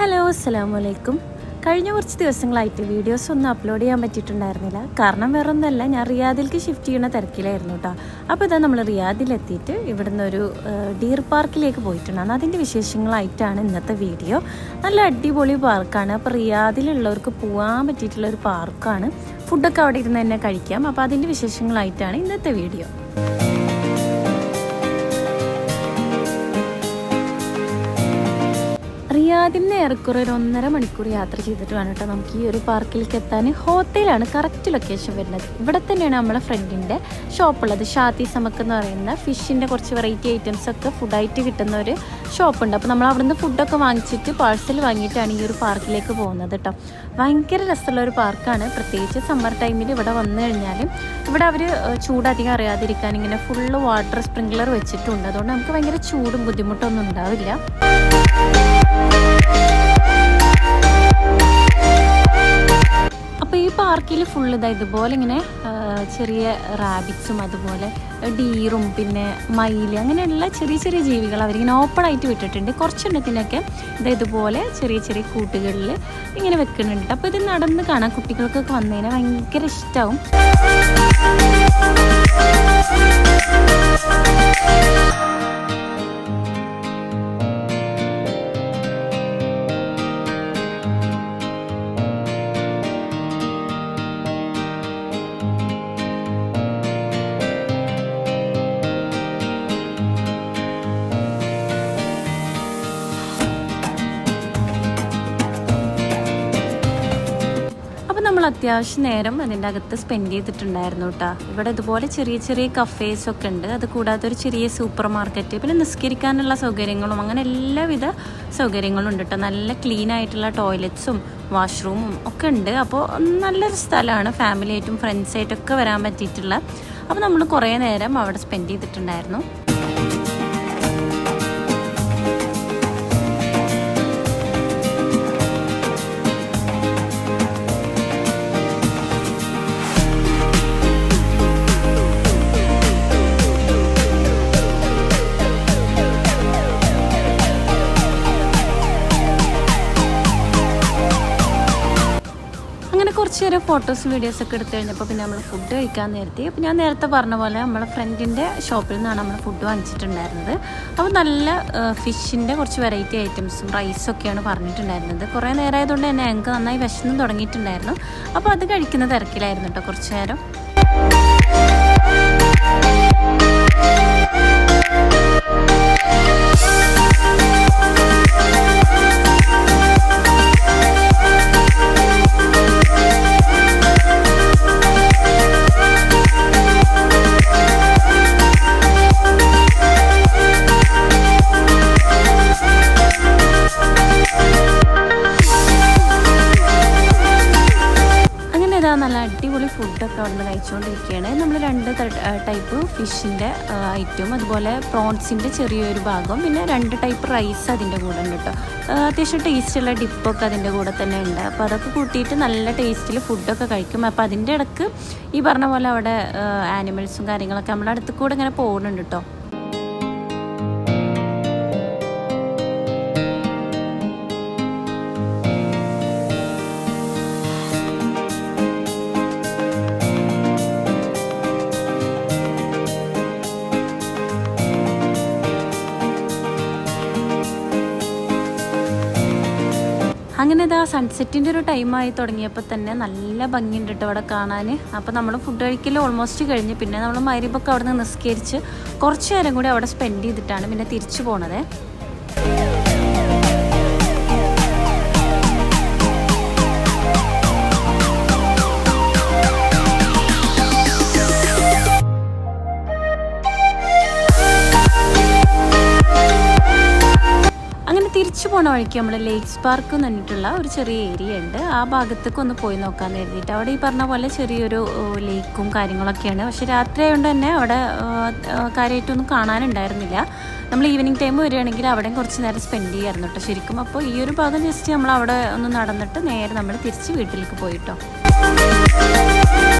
Hello അസ്സലാമലൈക്കും. കഴിഞ്ഞ കുറച്ച് ദിവസങ്ങളായിട്ട് വീഡിയോസ് ഒന്നും അപ്ലോഡ് ചെയ്യാൻ പറ്റിയിട്ടുണ്ടായിരുന്നില്ല. കാരണം വേറെ ഒന്നല്ല, ഞാൻ റിയാദിലേക്ക് ഷിഫ്റ്റ് ചെയ്യുന്ന തിരക്കിലായിരുന്നു കേട്ടോ. അപ്പോൾ ഇതാ നമ്മൾ റിയാദിലെത്തിയിട്ട് ഇവിടുന്ന് ഒരു ഡീർ പാർക്കിലേക്ക് പോയിട്ടുണ്ടായിരുന്നു. അതിൻ്റെ വിശേഷങ്ങളായിട്ടാണ് ഇന്നത്തെ വീഡിയോ. നല്ല അടിപൊളി പാർക്കാണ്. അപ്പോൾ റിയാദിലുള്ളവർക്ക് പോകാൻ പറ്റിയിട്ടുള്ള ഒരു പാർക്കാണ്. ഫുഡൊക്കെ അവിടെ ഇരുന്ന് തന്നെ കഴിക്കാം. അപ്പോൾ അതിൻ്റെ വിശേഷങ്ങളായിട്ടാണ് ഇന്നത്തെ വീഡിയോ. റിയാദിന് ഏറെക്കുറെ ഒരു 1.5 മണിക്കൂർ യാത്ര ചെയ്തിട്ട് വേണം കേട്ടോ നമുക്ക് ഈ ഒരു പാർക്കിലേക്ക് എത്താൻ. ഹോട്ടലാണ് കറക്റ്റ് ലൊക്കേഷൻ വരുന്നത്. ഇവിടെ തന്നെയാണ് നമ്മളെ ഫ്രണ്ടിൻ്റെ ഷോപ്പുള്ളത്. ഷാത്തി സമക്ക് എന്ന് പറയുന്ന ഫിഷിൻ്റെ കുറച്ച് വെറൈറ്റി ഐറ്റംസ് ഒക്കെ ഫുഡായിട്ട് കിട്ടുന്ന ഒരു ഷോപ്പുണ്ട്. അപ്പോൾ നമ്മൾ അവിടുന്ന് ഫുഡൊക്കെ വാങ്ങിച്ചിട്ട് പാഴ്സൽ വാങ്ങിയിട്ടാണ് ഈ ഒരു പാർക്കിലേക്ക് പോകുന്നത് കേട്ടോ. ഭയങ്കര രസമുള്ള ഒരു പാർക്കാണ്. പ്രത്യേകിച്ച് സമ്മർ ടൈമിൽ ഇവിടെ വന്നു കഴിഞ്ഞാൽ ഇവിടെ അവർ ചൂടധികം അറിയാതിരിക്കാൻ ഇങ്ങനെ ഫുള്ള് വാട്ടർ സ്പ്രിങ്ക്ലർ വെച്ചിട്ടുണ്ട്. അതുകൊണ്ട് നമുക്ക് ഭയങ്കര ചൂടും ബുദ്ധിമുട്ടൊന്നും ഉണ്ടാവില്ല. അപ്പോൾ ഈ പാർക്കിൽ ഫുള്ള് ഇതുപോലെ ഇങ്ങനെ ചെറിയ റാബിറ്റ്സും അതുപോലെ ഡീറും പിന്നെ മയില് അങ്ങനെയുള്ള ചെറിയ ചെറിയ ജീവികൾ അവരിങ്ങനെ ഓപ്പൺ ആയിട്ട് വിട്ടിട്ടുണ്ട്. കുറച്ചെണ്ണത്തിനൊക്കെ ഇതുപോലെ ചെറിയ ചെറിയ കൂട്ടുകളിൽ ഇങ്ങനെ വെക്കുന്നുണ്ട്. അപ്പോൾ ഇത് നടന്ന് കാണാൻ കുട്ടികൾക്കൊക്കെ വന്നു കഴിഞ്ഞാൽ ഭയങ്കര ഇഷ്ടമാവും. നമ്മൾ അത്യാവശ്യം നേരം അതിൻ്റെ അകത്ത് സ്പെൻഡ് ചെയ്തിട്ടുണ്ടായിരുന്നു കേട്ടോ. ഇവിടെ ഇതുപോലെ ചെറിയ ചെറിയ കഫേസൊക്കെ ഉണ്ട്. അത് കൂടാതെ ഒരു ചെറിയ സൂപ്പർ മാർക്കറ്റ്, പിന്നെ നിസ്കരിക്കാനുള്ള സൗകര്യങ്ങളും അങ്ങനെ എല്ലാവിധ സൗകര്യങ്ങളും ഉണ്ട് കേട്ടോ. നല്ല ക്ലീൻ ആയിട്ടുള്ള ടോയ്ലറ്റ്സും വാഷ്റൂമും ഒക്കെ ഉണ്ട്. അപ്പോൾ നല്ലൊരു സ്ഥലമാണ്. ഫാമിലിയായിട്ടും ഫ്രണ്ട്സായിട്ടൊക്കെ വരാൻ പറ്റിയിട്ടുള്ള. അപ്പോൾ നമ്മൾ കുറേ നേരം അവിടെ സ്പെൻഡ് ചെയ്തിട്ടുണ്ടായിരുന്നു. കുറച്ച് നേരം ഫോട്ടോസും വീഡിയോസൊക്കെ എടുത്തു കഴിഞ്ഞപ്പോൾ പിന്നെ നമ്മൾ ഫുഡ് കഴിക്കാൻ നേരത്തെ. അപ്പോൾ ഞാൻ നേരത്തെ പറഞ്ഞ പോലെ നമ്മളെ ഫ്രണ്ടിൻ്റെ ഷോപ്പിൽ നിന്നാണ് നമ്മൾ ഫുഡ് വാങ്ങിച്ചിട്ടുണ്ടായിരുന്നത്. അപ്പോൾ നല്ല ഫിഷിൻ്റെ കുറച്ച് വെറൈറ്റി ഐറ്റംസും റൈസൊക്കെയാണ് പറഞ്ഞിട്ടുണ്ടായിരുന്നത്. കുറേ നേരമായതുകൊണ്ട് തന്നെ ഞങ്ങൾക്ക് നന്നായി വിശന്നും തുടങ്ങിയിട്ടുണ്ടായിരുന്നു. അപ്പോൾ അത് കഴിക്കുന്ന തിരക്കിലായിരുന്നു കേട്ടോ കുറച്ച് നേരം. നല്ല അടിപൊളി ഫുഡൊക്കെ അവിടെ നിന്ന് കഴിച്ചുകൊണ്ടിരിക്കുകയാണ്. നമ്മൾ 2 ടൈപ്പ് ഫിഷിൻ്റെ ഐറ്റവും അതുപോലെ പ്രോൺസിൻ്റെ ചെറിയൊരു ഭാഗം, പിന്നെ 2 ടൈപ്പ് റൈസ് അതിൻ്റെ കൂടെ ഉണ്ട് കേട്ടോ. അത്യാവശ്യം ടേസ്റ്റുള്ള ഡിപ്പൊക്കെ അതിൻ്റെ കൂടെ തന്നെ ഉണ്ട്. അപ്പോൾ അതൊക്കെ കൂട്ടിയിട്ട് നല്ല ടേസ്റ്റിൽ ഫുഡൊക്കെ കഴിക്കും. അപ്പോൾ അതിൻ്റെ ഇടയ്ക്ക് ഈ പറഞ്ഞ പോലെ അവിടെ ആനിമൽസും കാര്യങ്ങളൊക്കെ നമ്മുടെ അടുത്ത് കൂടെ ഇങ്ങനെ പോകുന്നുണ്ട് കേട്ടോ. അങ്ങനെ ഇതാ സൺസെറ്റിൻ്റെ ഒരു ടൈമായി തുടങ്ങിയപ്പോൾ തന്നെ നല്ല ഭംഗിയുണ്ട് കേട്ടോ അവിടെ കാണാൻ. അപ്പോൾ നമ്മൾ ഫുഡ് കഴിക്കൽ ഓൾമോസ്റ്റ് കഴിഞ്ഞ് പിന്നെ നമ്മൾ മഗ്‌രിബൊക്കെ അവിടെ നിന്ന് നിസ്കരിച്ച് കുറച്ച് നേരം കൂടി അവിടെ സ്പെൻഡ് ചെയ്തിട്ടാണ് പിന്നെ തിരിച്ചു പോണത്. തിരിച്ചു പോണ വഴിക്ക് നമ്മൾ ലേക്സ് പാർക്ക് എന്ന് പറഞ്ഞിട്ടുള്ള ഒരു ചെറിയ ഏരിയ ഉണ്ട്. ആ ഭാഗത്തേക്ക് ഒന്ന് പോയി നോക്കാൻ കരുതിയിട്ട്. അവിടെ ഈ പറഞ്ഞ പോലെ ചെറിയൊരു ലേക്കും കാര്യങ്ങളൊക്കെയാണ്. പക്ഷെ രാത്രി ആയതുകൊണ്ട് തന്നെ അവിടെ കാര്യമായിട്ടൊന്നും കാണാനുണ്ടായിരുന്നില്ല. നമ്മൾ ഈവനിങ് ടൈം വരികയാണെങ്കിൽ അവിടെയും കുറച്ച് നേരം സ്പെൻഡ് ചെയ്യായിരുന്നു കേട്ടോ ശരിക്കും. അപ്പോൾ ഈ ഒരു ഭാഗം ജസ്റ്റ് നമ്മൾ അവിടെ ഒന്ന് നടന്നിട്ട് നേരെ നമ്മൾ തിരിച്ച് വീട്ടിലേക്ക് പോയിട്ടോ.